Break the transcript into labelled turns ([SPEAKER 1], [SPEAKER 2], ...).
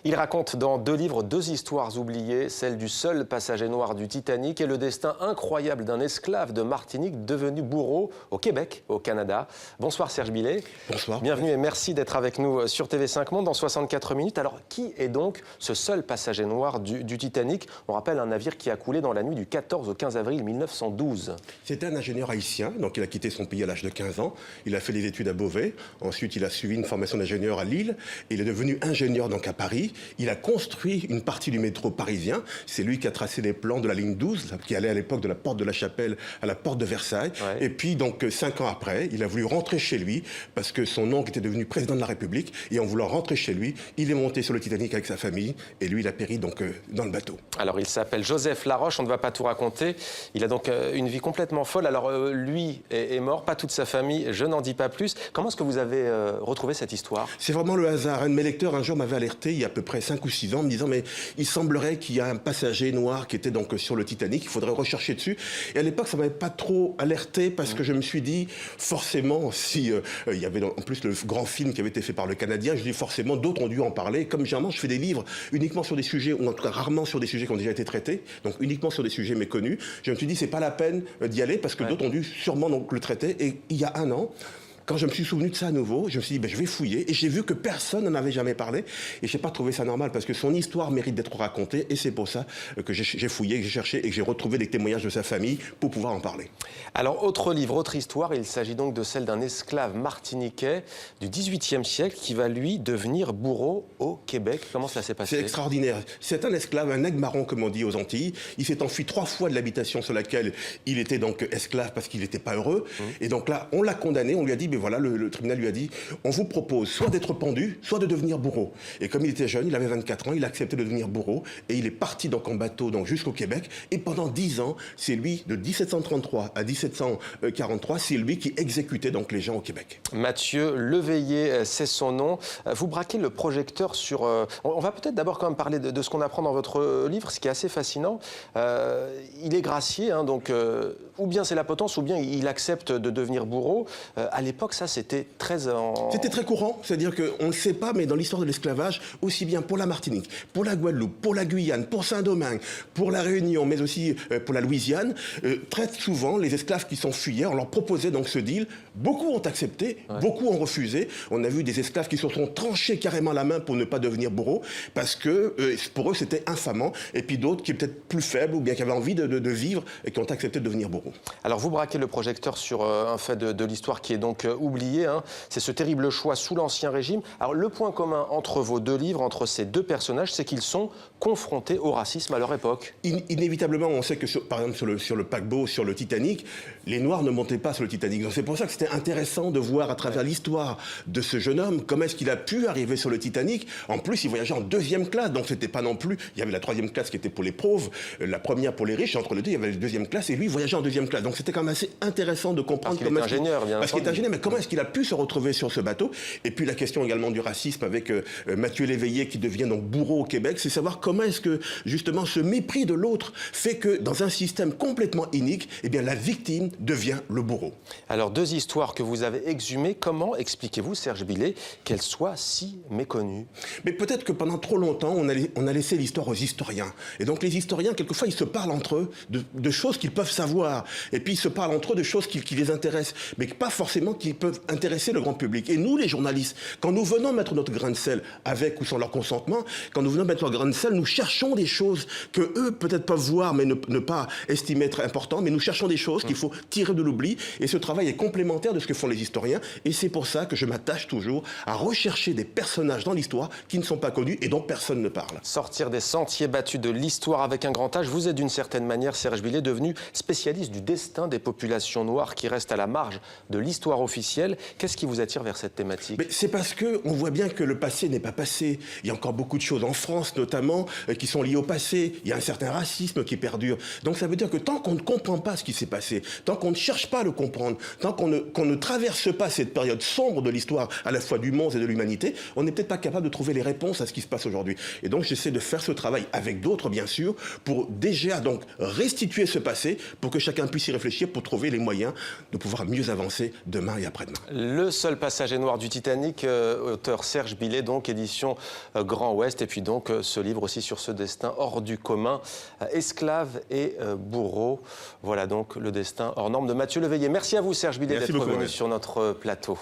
[SPEAKER 1] Il raconte dans 2 livres 2 histoires oubliées, celle du seul passager noir du Titanic et le destin incroyable d'un esclave de Martinique devenu bourreau au Québec, au Canada. Bonsoir Serge Billet.
[SPEAKER 2] Bonsoir.
[SPEAKER 1] Bienvenue et merci d'être avec nous sur TV5 Monde dans 64 minutes. Alors, qui est donc ce seul passager noir du Titanic? On rappelle un navire qui a coulé dans la nuit du 14 au 15 avril 1912.
[SPEAKER 2] C'était un ingénieur haïtien, donc il a quitté son pays à l'âge de 15 ans. Il a fait des études à Beauvais. Ensuite, il a suivi une formation d'ingénieur à Lille. Il est devenu ingénieur donc à Paris. Il a construit une partie du métro parisien. C'est lui qui a tracé les plans de la ligne 12, qui allait à l'époque de la porte de la Chapelle à la porte de Versailles. Ouais. Et puis, donc, 5 ans après, il a voulu rentrer chez lui parce que son oncle était devenu président de la République. Et en voulant rentrer chez lui, il est monté sur le Titanic avec sa famille. Et lui, il a péri donc dans le bateau.
[SPEAKER 1] Alors, il s'appelle Joseph Laroche. On ne va pas tout raconter. Il a donc une vie complètement folle. Alors, lui est mort, pas toute sa famille. Je n'en dis pas plus. Comment est-ce que vous avez retrouvé cette histoire?
[SPEAKER 2] C'est vraiment le hasard. Un de mes lecteurs, un jour, m'avait alerté, il y a à peu près 5 ou 6 ans, me disant « Mais il semblerait qu'il y a un passager noir qui était donc sur le Titanic, il faudrait rechercher dessus. » Et à l'époque, ça ne m'avait pas trop alerté parce que je me suis dit, forcément, si il y avait en plus le grand film qui avait été fait par le Canadien, je dis forcément, d'autres ont dû en parler. Comme généralement, je fais des livres uniquement sur des sujets, ou en tout cas rarement sur des sujets qui ont déjà été traités, donc uniquement sur des sujets méconnus. Je me suis dit, c'est pas la peine d'y aller parce que d'autres ont dû sûrement donc le traiter. Et il y a 1 an, quand je me suis souvenu de ça à nouveau, je me suis dit, ben, je vais fouiller. Et j'ai vu que personne n'en avait jamais parlé. Et je n'ai pas trouvé ça normal parce que son histoire mérite d'être racontée. Et c'est pour ça que j'ai fouillé, que j'ai cherché et que j'ai retrouvé des témoignages de sa famille pour pouvoir en parler.
[SPEAKER 1] Alors, autre livre, autre histoire. Il s'agit donc de celle d'un esclave martiniquais du XVIIIe siècle qui va, lui, devenir bourreau au Québec. Comment cela s'est passé?
[SPEAKER 2] C'est extraordinaire. C'est un esclave, un aigle marron, comme on dit aux Antilles. Il s'est enfui 3 fois de l'habitation sur laquelle il était donc esclave parce qu'il n'était pas heureux. Et donc là, on l'a condamné. On lui a dit, voilà, le tribunal lui a dit, on vous propose soit d'être pendu, soit de devenir bourreau. Et comme il était jeune, il avait 24 ans, il a accepté de devenir bourreau et il est parti donc en bateau donc jusqu'au Québec. Et pendant 10 ans, c'est lui, de 1733 à 1743, c'est lui qui exécutait donc les gens au Québec.
[SPEAKER 1] Mathieu Leveillé, c'est son nom. Vous braquez le projecteur sur... On va peut-être d'abord quand même parler de ce qu'on apprend dans votre livre, ce qui est assez fascinant. Il est gracié, hein, donc ou bien c'est la potence, ou bien il accepte de devenir bourreau. À l'époque, ça, c'était très...
[SPEAKER 2] C'était très courant, c'est-à-dire qu'on ne le sait pas, mais dans l'histoire de l'esclavage, aussi bien pour la Martinique, pour la Guadeloupe, pour la Guyane, pour Saint-Domingue, pour la Réunion, mais aussi pour la Louisiane, très souvent, les esclaves qui s'enfuyaient, on leur proposait donc ce deal. Beaucoup ont accepté, beaucoup ont refusé. On a vu des esclaves qui se sont tranchés carrément la main pour ne pas devenir bourreaux, parce que pour eux, c'était infamant. Et puis d'autres qui étaient peut-être plus faibles ou bien qui avaient envie de vivre et qui ont accepté de devenir bourreaux.
[SPEAKER 1] Alors, vous braquez le projecteur sur un fait de l'histoire qui est donc oublié, hein. C'est ce terrible choix sous l'Ancien Régime. Alors, le point commun entre vos 2 livres, entre ces 2 personnages, c'est qu'ils sont confrontés au racisme à leur époque.
[SPEAKER 2] Inévitablement, on sait que, par exemple, sur le paquebot, sur le Titanic, les Noirs ne montaient pas sur le Titanic. Donc c'est pour ça que c'était intéressant de voir à travers l'histoire de ce jeune homme, comment est-ce qu'il a pu arriver sur le Titanic. En plus, il voyageait en 2e classe, donc c'était pas non plus... Il y avait la 3e classe qui était pour les pauvres, la première pour les riches, et entre les deux, il y avait la 2e classe, et lui, il voyageait en 2e classe. Donc c'était quand même assez intéressant de comprendre...
[SPEAKER 1] Parce qu'il était ingénieur, bien
[SPEAKER 2] Parce qu'il était ingénieur, mais comment est-ce qu'il a pu se retrouver sur ce bateau? Et puis la question également du racisme avec Mathieu Léveillé qui devient donc bourreau au Québec, c'est savoir comment est-ce que justement ce mépris de l'autre fait que dans un système complètement inique, eh bien la victime devient le bourreau.
[SPEAKER 1] Alors 2 histoires que vous avez exhumées, comment expliquez-vous, Serge Billet, qu'elles soient si méconnues?
[SPEAKER 2] Mais peut-être que pendant trop longtemps, on a laissé l'histoire aux historiens. Et donc les historiens, quelquefois, ils se parlent entre eux de choses qu'ils peuvent savoir. Et puis ils se parlent entre eux de choses qui les intéressent, mais pas forcément qui peuvent intéresser le grand public. Et nous, les journalistes, quand nous venons mettre notre grain de sel, avec ou sans leur consentement, quand nous venons mettre notre grain de sel, nous cherchons des choses que eux peut-être peuvent voir, mais ne pas estimer être importantes, mais nous cherchons des choses qu'il faut tirer de l'oubli. Et ce travail est complémentaire de ce que font les historiens. Et c'est pour ça que je m'attache toujours à rechercher des personnages dans l'histoire qui ne sont pas connus et dont personne ne parle.
[SPEAKER 1] Sortir des sentiers battus de l'histoire avec un grand H. Vous êtes d'une certaine manière, Serge Billet, devenu spécialiste du destin des populations noires qui restent à la marge de l'histoire officielle. Qu'est-ce qui vous attire vers cette thématique?
[SPEAKER 2] C'est parce qu'on voit bien que le passé n'est pas passé. Il y a encore beaucoup de choses en France, notamment, qui sont liées au passé. Il y a un certain racisme qui perdure. Donc ça veut dire que tant qu'on ne comprend pas ce qui s'est passé, tant qu'on ne cherche pas à le comprendre, tant qu'on ne traverse pas cette période sombre de l'histoire, à la fois du monde et de l'humanité, on n'est peut-être pas capable de trouver les réponses à ce qui se passe aujourd'hui. Et donc j'essaie de faire ce travail avec d'autres, bien sûr, pour déjà donc restituer ce passé, pour que chacun puisse y réfléchir, pour trouver les moyens de pouvoir mieux avancer demain et après. après-demain.
[SPEAKER 1] Le seul passager noir du Titanic, auteur Serge Billet, donc édition Grand Ouest, et puis donc ce livre aussi sur ce destin hors du commun, esclave et bourreau. Voilà donc le destin hors norme de Mathieu Leveillé. Merci à vous Serge Billet d'être venu sur notre plateau.